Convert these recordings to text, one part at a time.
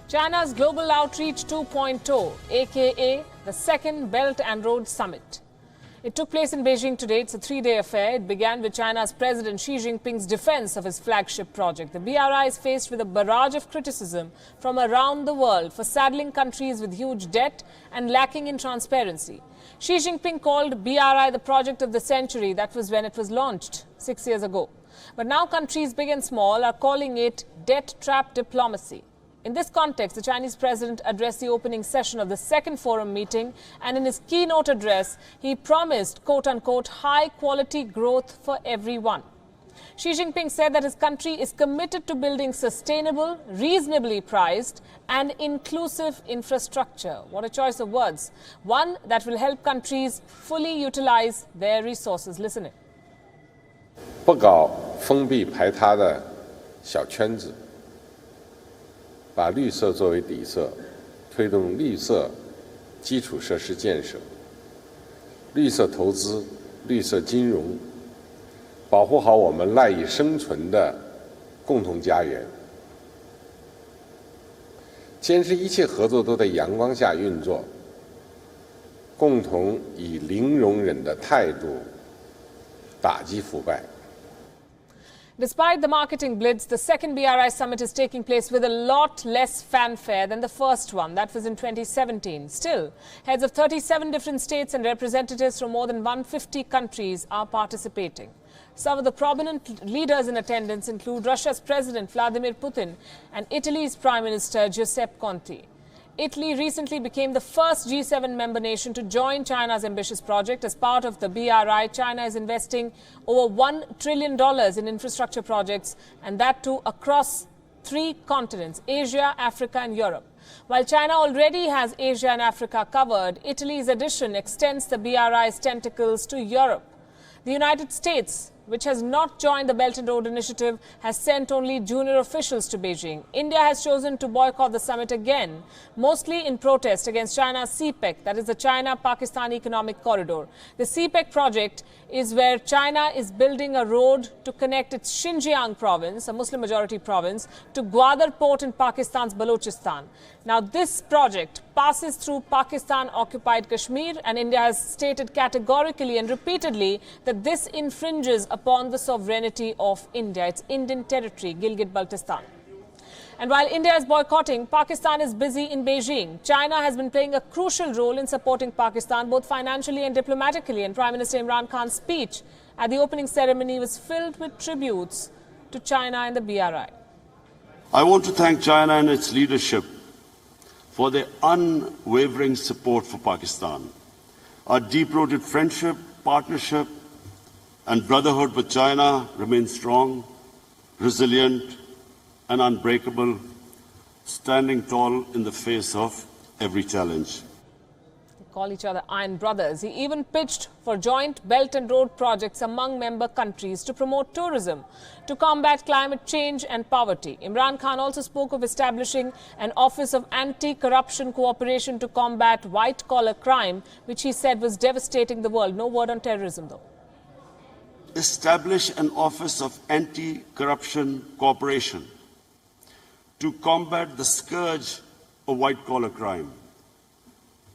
China's Global Outreach 2.0, aka the Second Belt and Road Summit. It took place in Beijing today. It's a three-day affair. It began with China's President Xi Jinping's defense of his flagship project. The BRI is faced with a barrage of criticism from around the world for saddling countries with huge debt and lacking in transparency. Xi Jinping called BRI the project of the century. That was when it was launched 6 years ago. But now countries big and small are calling it debt trap diplomacy. In this context, the Chinese president addressed the opening session of the second forum meeting, and in his keynote address, he promised, quote-unquote, high-quality growth for everyone. Xi Jinping said that his country is committed to building sustainable, reasonably priced and inclusive infrastructure. What a choice of words. One that will help countries fully utilize their resources. Listen in. 不搞封闭排他的小圈子，把绿色作为底色，推动绿色基础设施建设、绿色投资、绿色金融，保护好我们赖以生存的共同家园。坚持一切合作都在阳光下运作，共同以零容忍的态度打击腐败。 Despite the marketing blitz, the second BRI summit is taking place with a lot less fanfare than the first one. That was in 2017. Still, heads of 37 different states and representatives from more than 150 countries are participating. Some of the prominent leaders in attendance include Russia's President Vladimir Putin and Italy's Prime Minister Giuseppe Conte. Italy recently became the first G7 member nation to join China's ambitious project. As part of the BRI, China is investing over $1 trillion in infrastructure projects, and that too across 3 continents, Asia, Africa and Europe. While China already has Asia and Africa covered, Italy's addition extends the BRI's tentacles to Europe. The United States, which has not joined the Belt and Road Initiative, has sent only junior officials to Beijing. India has chosen to boycott the summit again, mostly in protest against China's CPEC, that is the China-Pakistan Economic Corridor. The CPEC project is where China is building a road to connect its Xinjiang province, a Muslim-majority province, to Gwadar port in Pakistan's Balochistan. Now, this project passes through Pakistan-occupied Kashmir, and India has stated categorically and repeatedly that this infringes upon the sovereignty of India. It's Indian territory, Gilgit-Baltistan. And while India is boycotting, Pakistan is busy in Beijing. China has been playing a crucial role in supporting Pakistan, both financially and diplomatically. And Prime Minister Imran Khan's speech at the opening ceremony was filled with tributes to China and the BRI. I want to thank China and its leadership for their unwavering support for Pakistan. Our deep-rooted friendship, partnership, and brotherhood with China remains strong, resilient, and unbreakable, standing tall in the face of every challenge. They call each other Iron Brothers. He even pitched for joint Belt and Road projects among member countries to promote tourism, to combat climate change and poverty. Imran Khan also spoke of establishing an Office of Anti-Corruption Cooperation to combat white-collar crime, which he said was devastating the world. No word on terrorism, though. Establish an Office of Anti-Corruption Cooperation to combat the scourge of white-collar crime.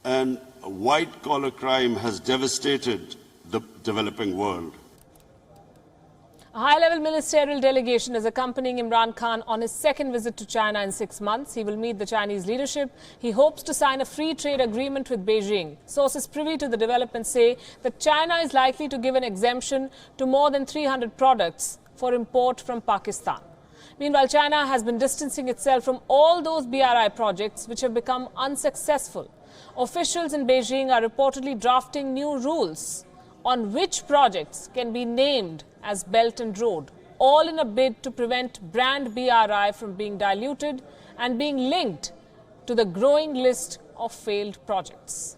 And white-collar crime has devastated the developing world. A high-level ministerial delegation is accompanying Imran Khan on his second visit to China in 6 months. He will meet the Chinese leadership. He hopes to sign a free trade agreement with Beijing. Sources privy to the development say that China is likely to give an exemption to more than 300 products for import from Pakistan. Meanwhile, China has been distancing itself from all those BRI projects which have become unsuccessful. Officials in Beijing are reportedly drafting new rules on which projects can be named as Belt and Road, all in a bid to prevent brand BRI from being diluted and being linked to the growing list of failed projects.